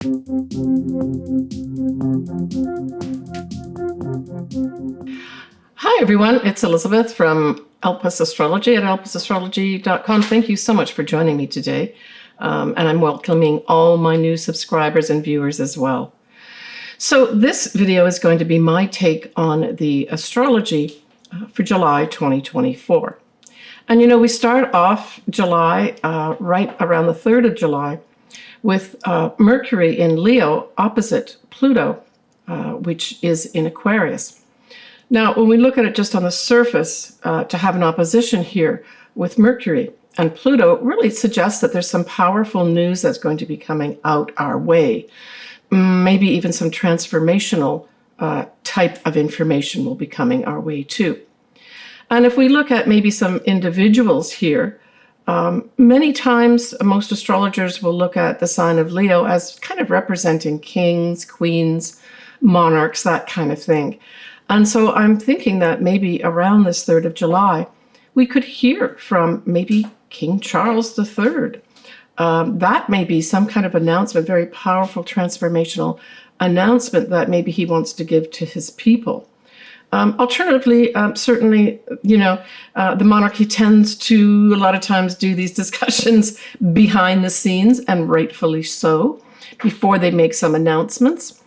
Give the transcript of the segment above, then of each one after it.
Hi everyone, it's Elizabeth from Elpis Astrology at elpisastrology.com. Thank you so much for joining me today. And I'm welcoming all my new subscribers and viewers as well. So this video is going to be my take on the astrology for July 2024. And you know, we start off July right around the 3rd of July with Mercury in Leo opposite Pluto, which is in Aquarius. Now, when we look at it just on the surface, to have an opposition here with Mercury and Pluto really suggests that there's some powerful news that's going to be coming out our way. Maybe even some transformational type of information will be coming our way too. And if we look at maybe some individuals here, many times most astrologers will look at the sign of Leo as kind of representing kings, queens, monarchs, that kind of thing. And so I'm thinking that maybe around this 3rd of July, we could hear from maybe King Charles III. That may be some kind of announcement, very powerful transformational announcement that maybe he wants to give to his people. Alternatively, certainly, you know, the monarchy tends to a lot of times do these discussions behind the scenes, and rightfully so, before they make some announcements.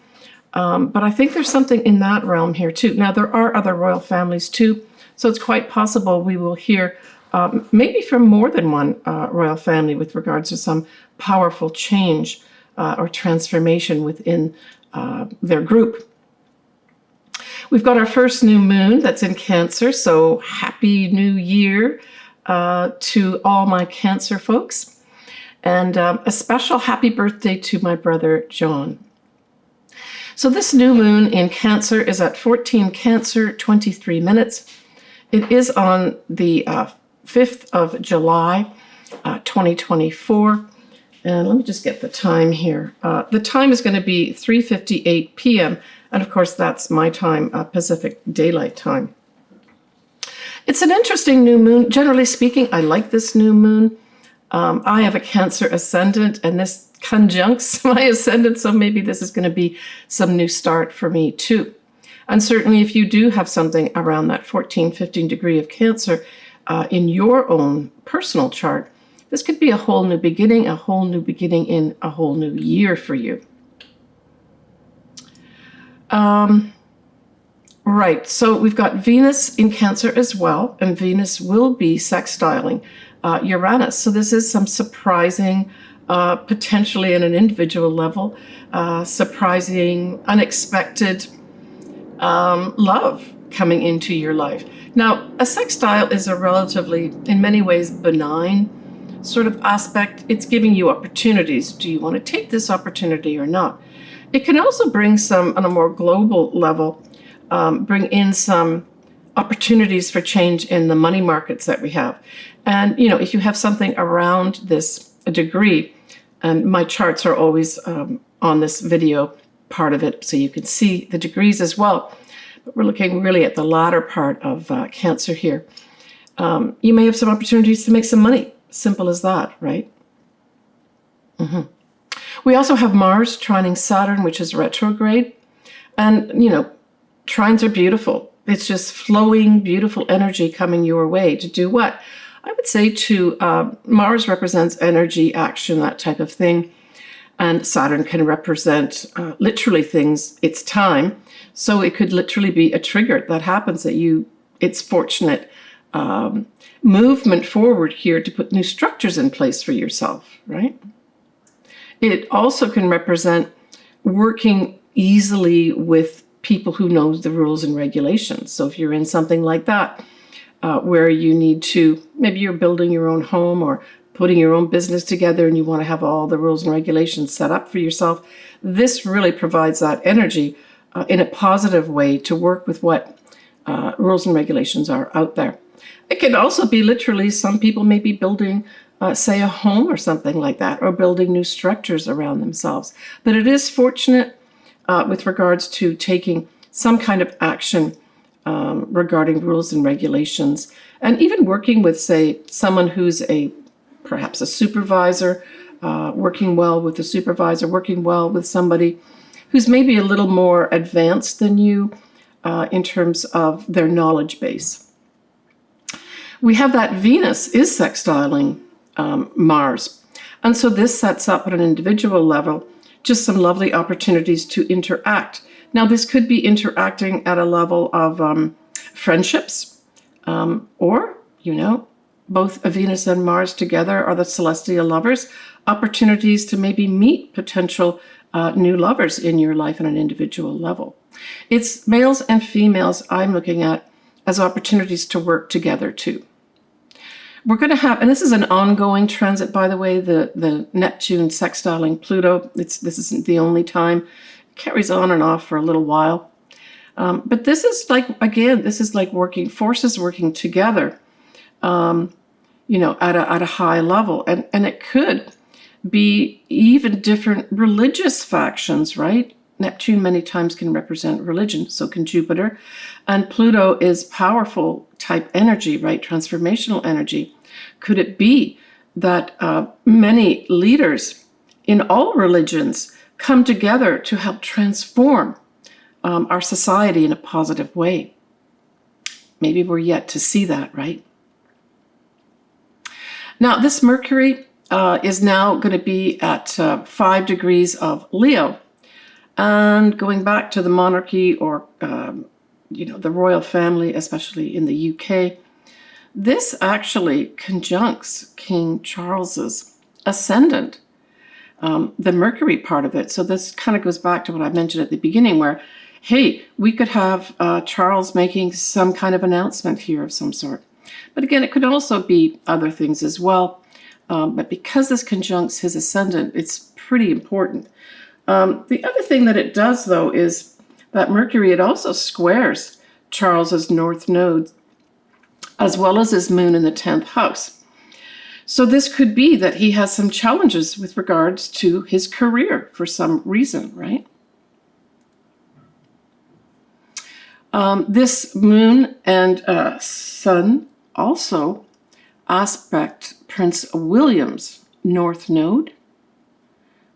But I think there's something in that realm here too. Now, there are other royal families too, so it's quite possible we will hear maybe from more than one royal family with regards to some powerful change or transformation within their group. We've got our first new moon that's in Cancer, so happy new year to all my Cancer folks. And a special happy birthday to my brother John. So this new moon in Cancer is at 14 Cancer, 23 minutes. It is on the 5th of July, 2024. And let me just get the time here. The time is going to be 3:58 p.m. And of course, that's my time, Pacific Daylight Time. It's an interesting new moon. Generally speaking, I like this new moon. I have a Cancer ascendant, and this conjuncts my ascendant, so maybe this is going to be some new start for me too. And certainly if you do have something around that 14-15 degree of Cancer in your own personal chart, this could be a whole new beginning in a whole new year for you. Right, so we've got Venus in Cancer as well, and Venus will be sextiling Uranus. So this is some surprising, potentially at an individual level, surprising, unexpected love coming into your life. Now, a sextile is a relatively, in many ways, benign sort of aspect. It's giving you opportunities. Do you want to take this opportunity or not? It can also bring some, on a more global level, bring in some opportunities for change in the money markets that we have. And, you know, if you have something around this degree, and my charts are always on this video part of it, so you can see the degrees as well. But we're looking really at the latter part of Cancer here. You may have some opportunities to make some money. Simple as that, right? We also have Mars trining Saturn, which is retrograde. And, you know, trines are beautiful. It's just flowing, beautiful energy coming your way to do what? I would say to Mars represents energy, action, that type of thing. And Saturn can represent literally things, it's time. So it could literally be a trigger that happens that it's fortunate movement forward here to put new structures in place for yourself, right? It also can represent working easily with people who know the rules and regulations. So if you're in something like that, where you need to, maybe you're building your own home or putting your own business together and you want to have all the rules and regulations set up for yourself, this really provides that energy in a positive way to work with what rules and regulations are out there. It can also be literally, some people may be building, say, a home or something like that, or building new structures around themselves. But it is fortunate with regards to taking some kind of action regarding rules and regulations, and even working with, say, someone who's perhaps a supervisor, working well with the supervisor, working well with somebody who's maybe a little more advanced than you in terms of their knowledge base. We have that Venus is sextiling Mars. And so this sets up at an individual level just some lovely opportunities to interact. Now, this could be interacting at a level of friendships, or, both Venus and Mars together are the celestial lovers, opportunities to maybe meet potential new lovers in your life on an individual level. It's males and females I'm looking at as opportunities to work together too. We're going to have, and this is an ongoing transit, by the way, the Neptune sextiling Pluto. This isn't the only time. It carries on and off for a little while. But this is like working forces working together, at a high level. And it could be even different religious factions, right? Neptune many times can represent religion, so can Jupiter. And Pluto is powerful type energy, right? Transformational energy. Could it be that many leaders in all religions come together to help transform our society in a positive way? Maybe we're yet to see that, right? Now, this Mercury is now going to be at 5 degrees of Leo. And going back to the monarchy or, the royal family, especially in the UK, this actually conjuncts King Charles's ascendant, the Mercury part of it. So this kind of goes back to what I mentioned at the beginning where, hey, we could have Charles making some kind of announcement here of some sort. But again, it could also be other things as well. But because this conjuncts his ascendant, it's pretty important. The other thing that it does, though, is that Mercury, it also squares Charles's north node, as well as his moon in the 10th house. So this could be that he has some challenges with regards to his career for some reason, right? This moon and sun also aspect Prince William's north node.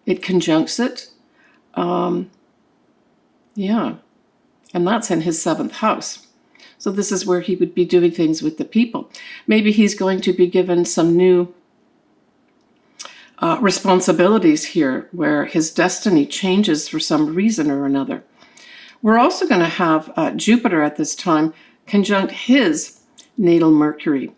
It conjuncts it. And that's in his 7th house. So this is where he would be doing things with the people. Maybe he's going to be given some new responsibilities here where his destiny changes for some reason or another. We're also going to have Jupiter at this time conjunct his natal Mercury.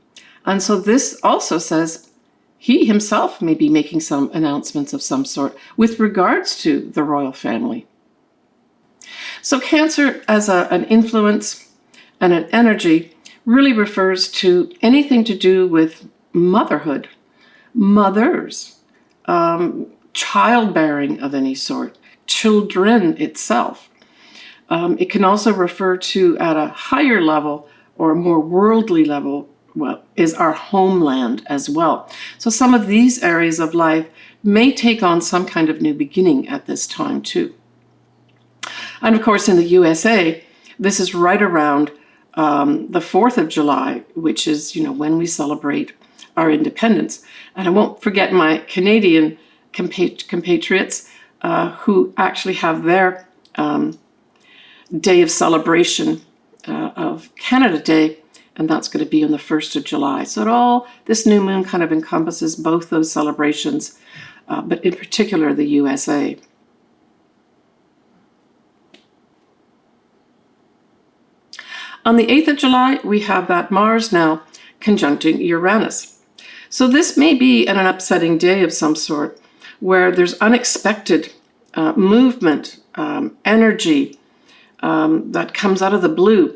And so this also says he himself may be making some announcements of some sort with regards to the royal family. So Cancer as an influence and an energy really refers to anything to do with motherhood, mothers, childbearing of any sort, children itself. It can also refer to at a higher level or a more worldly level, is our homeland as well. So some of these areas of life may take on some kind of new beginning at this time too. And of course, in the USA, this is right around the 4th of July, which is, when we celebrate our independence. And I won't forget my Canadian compatriots who actually have their day of celebration of Canada Day, and that's going to be on the 1st of July. So this new moon kind of encompasses both those celebrations, but in particular the USA. On the 8th of July, we have that Mars now conjuncting Uranus. So this may be an upsetting day of some sort where there's unexpected movement, energy that comes out of the blue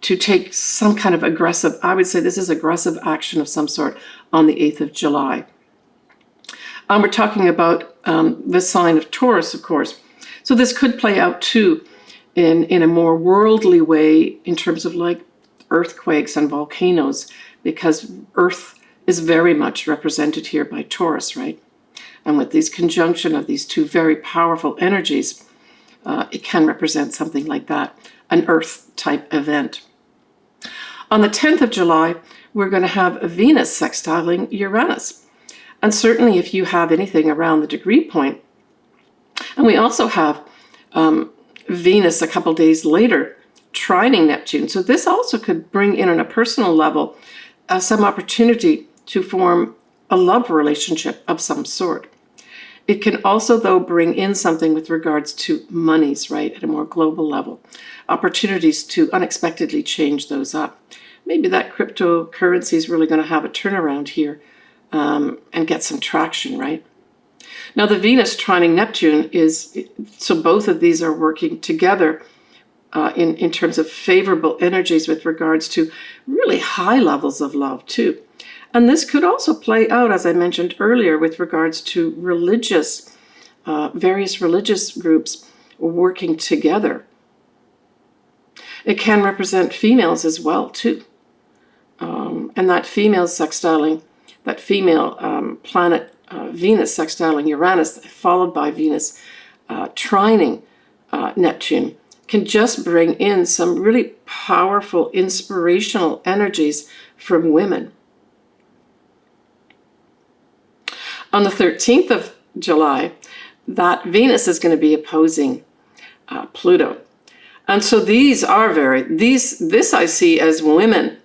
to take some kind of aggressive, I would say this is aggressive action of some sort on the 8th of July. We're talking about the sign of Taurus, of course. So this could play out too in a more worldly way in terms of like earthquakes and volcanoes, because Earth is very much represented here by Taurus, right? And with this conjunction of these two very powerful energies, it can represent something like that, an Earth-type event. On the 10th of July, we're going to have Venus sextiling Uranus. And certainly if you have anything around the degree point, and we also have Venus a couple days later trining Neptune. So this also could bring in on a personal level some opportunity to form a love relationship of some sort. It can also, though, bring in something with regards to monies, right, at a more global level. Opportunities to unexpectedly change those up. Maybe that cryptocurrency is really going to have a turnaround here and get some traction, right? Now, the Venus trining Neptune is, so both of these are working together in terms of favorable energies with regards to really high levels of love, too. And this could also play out, as I mentioned earlier, with regards to religious, various religious groups working together. It can represent females as well, too. And that female sextiling, that female planet Venus sextiling Uranus, followed by Venus trining Neptune, can just bring in some really powerful, inspirational energies from women. On the 13th of July, that Venus is going to be opposing Pluto. And so this I see as women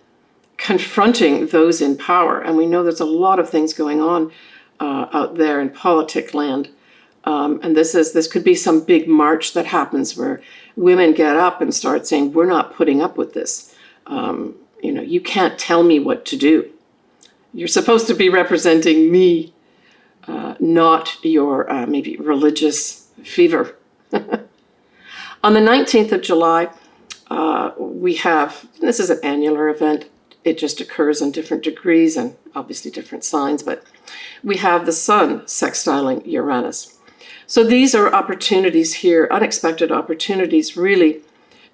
confronting those in power. And we know there's a lot of things going on out there in politic land. And this could be some big march that happens where women get up and start saying, we're not putting up with this. You can't tell me what to do. You're supposed to be representing me, not your maybe religious fever. On the 19th of July, we have, this is an annular event. It just occurs in different degrees and obviously different signs, but we have the Sun sextiling Uranus. So these are opportunities here, unexpected opportunities really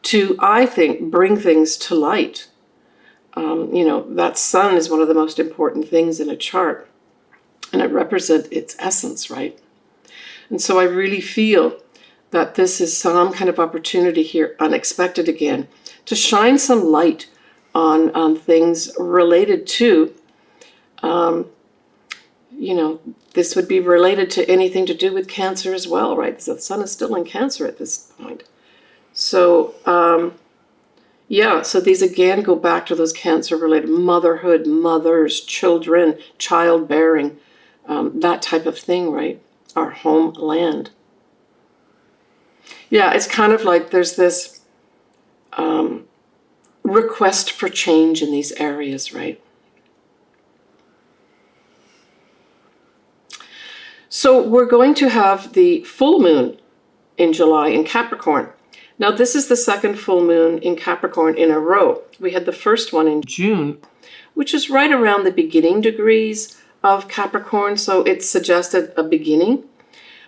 to, I think, bring things to light. That Sun is one of the most important things in a chart, and it represents its essence, right? And so I really feel that this is some kind of opportunity here, unexpected again, to shine some light on things related to, this would be related to anything to do with Cancer as well, right? Because the Sun is still in Cancer at this point. So, so these again go back to those Cancer-related motherhood, mothers, children, childbearing, that type of thing, right? Our homeland. Yeah, it's kind of like there's this request for change in these areas, right? So we're going to have the full moon in July in Capricorn. Now, this is the second full moon in Capricorn in a row. We had the first one in June, which is right around the beginning degrees of Capricorn, so it suggested a beginning.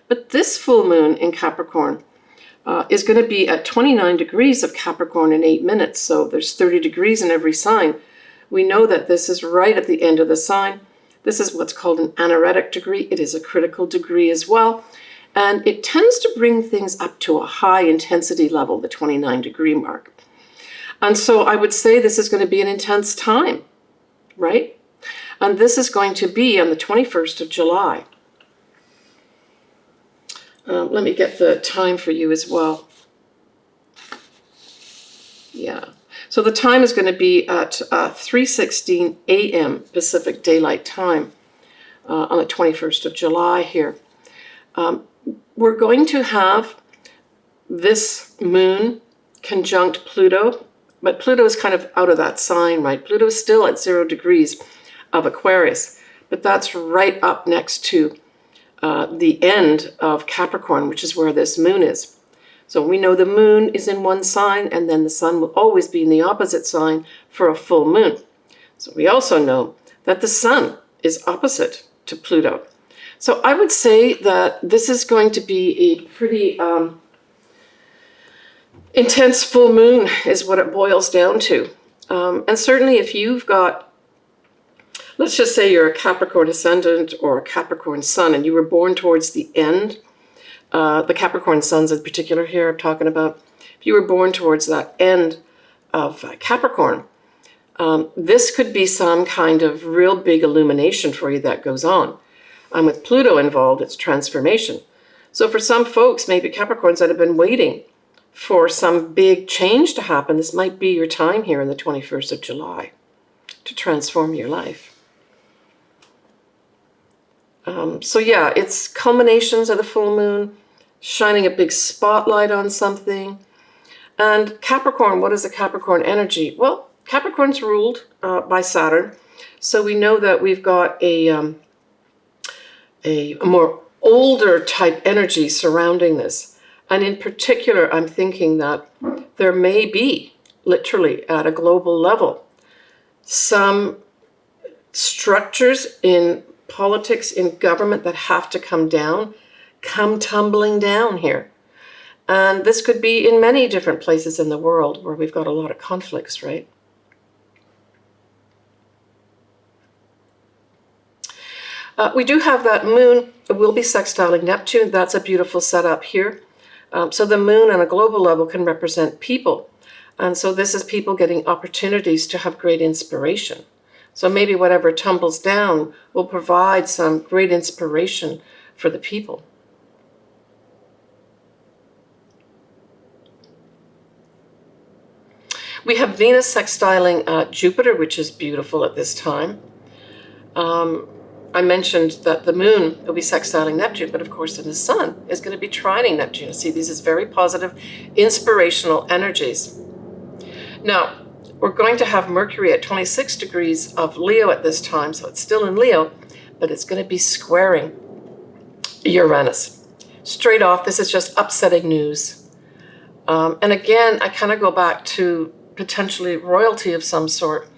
But this full moon in Capricorn is going to be at 29 degrees of Capricorn in 8 minutes, so there's 30 degrees in every sign. We know that this is right at the end of the sign. This is what's called an anaretic degree. It is a critical degree as well. And it tends to bring things up to a high intensity level, the 29 degree mark. And so I would say this is going to be an intense time, right? And this is going to be on the 21st of July. Let me get the time for you as well. Yeah. So the time is going to be at 3:16 a.m. Pacific Daylight Time on the 21st of July here. We're going to have this moon conjunct Pluto, but Pluto is kind of out of that sign, right? Pluto is still at 0 degrees of Aquarius, but that's right up next to the end of Capricorn, which is where this moon is. So we know the moon is in one sign, and then the sun will always be in the opposite sign for a full moon. So we also know that the sun is opposite to Pluto. So I would say that this is going to be a pretty intense full moon is what it boils down to. And certainly if you've got, let's just say you're a Capricorn Ascendant or a Capricorn Sun, and you were born towards the end, the Capricorn Suns in particular here I'm talking about, if you were born towards that end of Capricorn, this could be some kind of real big illumination for you that goes on. And with Pluto involved, it's transformation. So for some folks, maybe Capricorns that have been waiting for some big change to happen, this might be your time here on the 21st of July to transform your life. So yeah, it's culminations of the full moon, shining a big spotlight on something. And Capricorn, what is the Capricorn energy? Well, Capricorn's ruled by Saturn. So we know that we've got a more older type energy surrounding this. And in particular, I'm thinking that there may be, literally at a global level, some structures in politics, in government that have to come tumbling down here. And this could be in many different places in the world where we've got a lot of conflicts, right? We do have that moon. It will be sextiling Neptune. That's a beautiful setup here. So the moon on a global level can represent people. And so this is people getting opportunities to have great inspiration. So maybe whatever tumbles down will provide some great inspiration for the people. We have Venus sextiling Jupiter, which is beautiful at this time. I mentioned that the moon will be sextiling Neptune, but of course then the sun is going to be trining Neptune. See, these is very positive, inspirational energies. Now, we're going to have Mercury at 26 degrees of Leo at this time, so it's still in Leo, but it's going to be squaring Uranus. Straight off, this is just upsetting news. And again, I kind of go back to potentially royalty of some sort,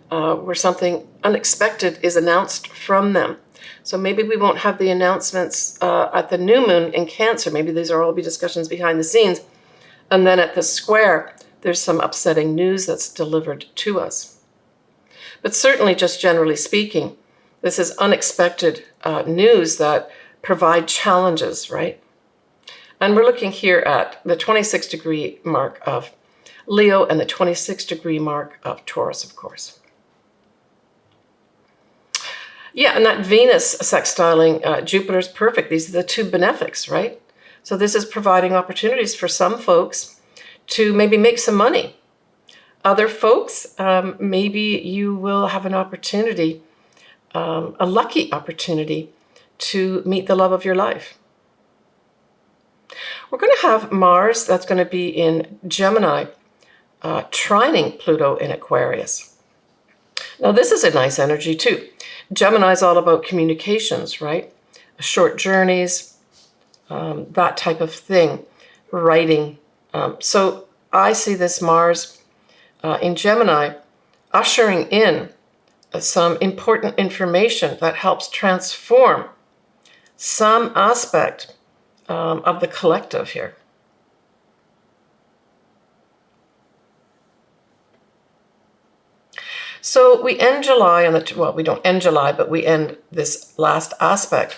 where something unexpected is announced from them. So maybe we won't have the announcements at the new moon in Cancer. Maybe these will all be discussions behind the scenes. And then at the square, there's some upsetting news that's delivered to us. But certainly, just generally speaking, this is unexpected news that provide challenges, right? And we're looking here at the 26 degree mark of Leo and the 26 degree mark of Taurus, of course. Yeah, and that Venus sextiling Jupiter is perfect. These are the two benefics, right? So this is providing opportunities for some folks to maybe make some money. Other folks, maybe you will have an opportunity, a lucky opportunity to meet the love of your life. We're going to have Mars, that's going to be in Gemini, trining Pluto in Aquarius. Now this is a nice energy too. Gemini is all about communications, right? Short journeys, that type of thing, writing. So I see this Mars in Gemini ushering in some important information that helps transform some aspect of the collective here. So we end July on the, well, we don't end July, but we end this last aspect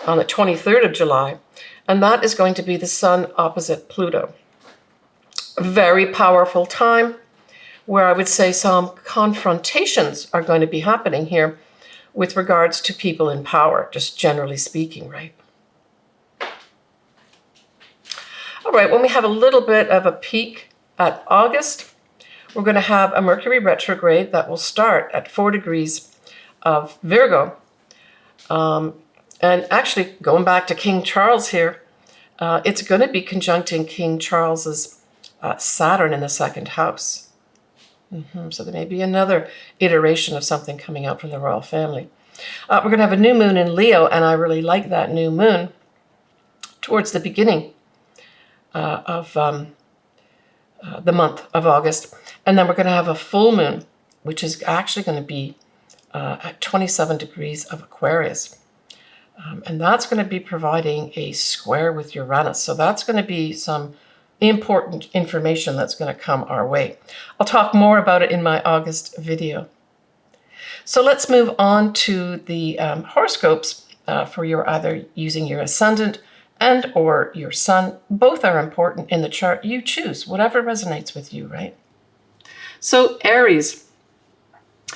on the 23rd of July, and that is going to be the Sun opposite Pluto. A very powerful time where I would say some confrontations are going to be happening here with regards to people in power, just generally speaking, right? All right, when we have a little bit of a peek at August, we're going to have a Mercury retrograde that will start at 4 degrees of Virgo. And actually, going back to King Charles here, it's going to be conjuncting King Charles's Saturn in the second house. So there may be another iteration of something coming out from the royal family. We're going to have a new moon in Leo, and I really like that new moon towards the beginning of the month of August. And then we're going to have a full moon, which is actually going to be at 27 degrees of Aquarius. And that's going to be providing a square with Uranus. So that's going to be some important information that's going to come our way. I'll talk more about it in my August video. So let's move on to the horoscopes for your either using your ascendant and or your sun. Both are important in the chart. You choose whatever resonates with you, right? So Aries,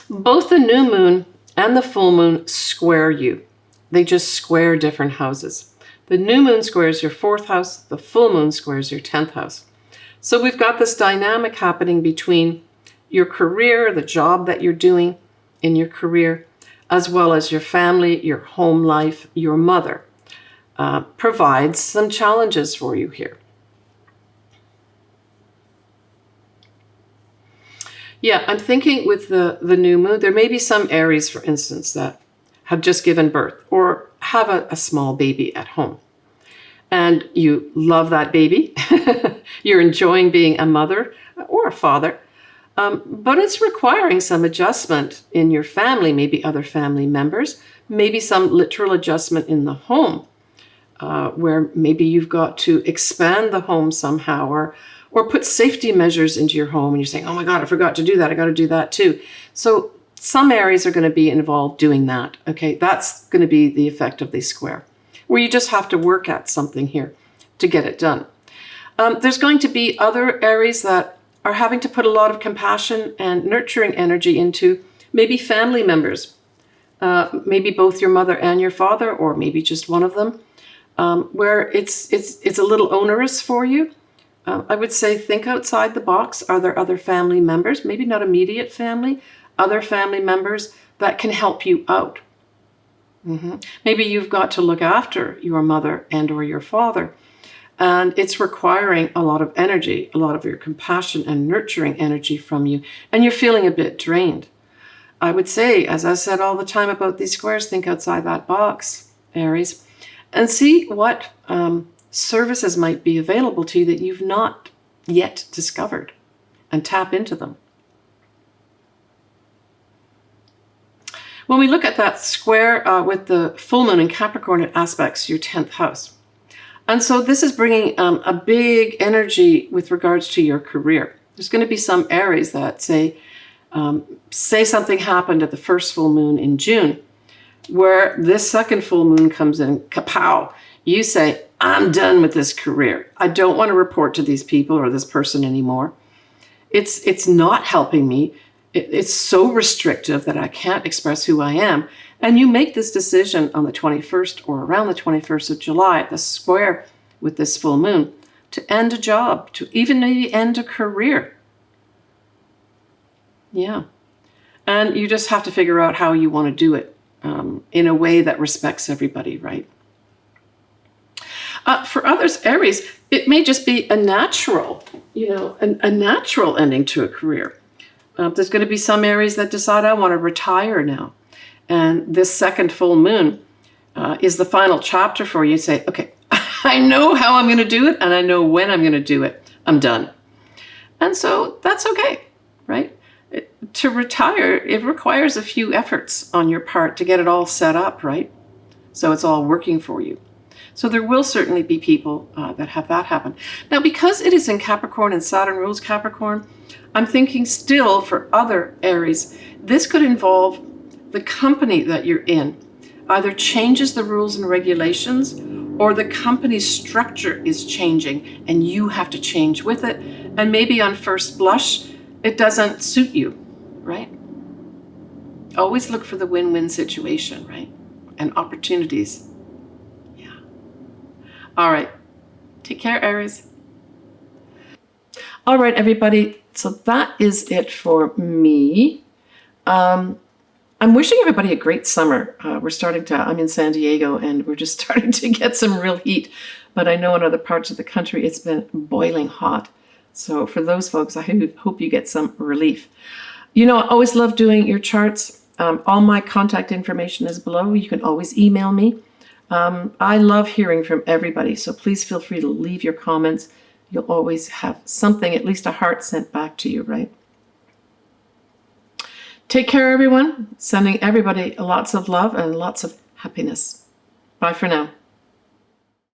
both the new moon and the full moon square you. They just square different houses. The new moon squares your 4th house. The full moon squares your 10th house. So we've got this dynamic happening between your career, the job that you're doing in your career, as well as your family, your home life, your mother, provides some challenges for you here. Yeah, I'm thinking with the new moon, there may be some Aries, for instance, that have just given birth or have a small baby at home. And you love that baby. You're enjoying being a mother or a father. But it's requiring some adjustment in your family, maybe other family members, maybe some literal adjustment in the home, where maybe you've got to expand the home somehow or put safety measures into your home and you're saying, oh my God, I forgot to do that. I got to do that too. So some areas are going to be involved doing that. Okay, that's going to be the effect of the square, where you just have to work at something here to get it done. There's going to be other areas that are having to put a lot of compassion and nurturing energy into maybe family members, maybe both your mother and your father, or maybe just one of them, where it's a little onerous for you. I would say think outside the box. Are there other family members, maybe not immediate family, other family members that can help you out? Maybe you've got to look after your mother and or your father, and it's requiring a lot of energy, a lot of your compassion and nurturing energy from you, and you're feeling a bit drained. I would say, as I said all the time about these squares, think outside that box, Aries, and see what services might be available to you that you've not yet discovered, and tap into them. When we look at that square with the full moon in Capricorn, it aspects your 10th house. And so this is bringing a big energy with regards to your career. There's going to be some Aries that say something happened at the first full moon in June, where this second full moon comes in, kapow. You say, I'm done with this career. I don't want to report to these people or this person anymore. It's not helping me. It's so restrictive that I can't express who I am. And you make this decision on the 21st or around the 21st of July, at the square with this full moon, to end a job, to even maybe end a career. Yeah. And you just have to figure out how you want to do it in a way that respects everybody, right? For others, Aries, it may just be a natural, a natural ending to a career. There's going to be some Aries that decide, I want to retire now. And this second full moon is the final chapter for you. Say, okay, I know how I'm going to do it, and I know when I'm going to do it. I'm done. And so that's okay, right? To retire, it requires a few efforts on your part to get it all set up, right? So it's all working for you. So there will certainly be people that have that happen. Now, because it is in Capricorn and Saturn rules Capricorn, I'm thinking still for other Aries, this could involve the company that you're in either changes the rules and regulations, or the company's structure is changing and you have to change with it. And maybe on first blush, it doesn't suit you, right? Always look for the win-win situation, right? And opportunities. All right. Take care, Aries. All right, everybody. So that is it for me. I'm wishing everybody a great summer. I'm in San Diego, and we're just starting to get some real heat. But I know in other parts of the country, it's been boiling hot. So for those folks, I hope you get some relief. I always love doing your charts. All my contact information is below. You can always email me. I love hearing from everybody, so please feel free to leave your comments. You'll always have something, at least a heart, sent back to you, right? Take care, everyone. Sending everybody lots of love and lots of happiness. Bye for now.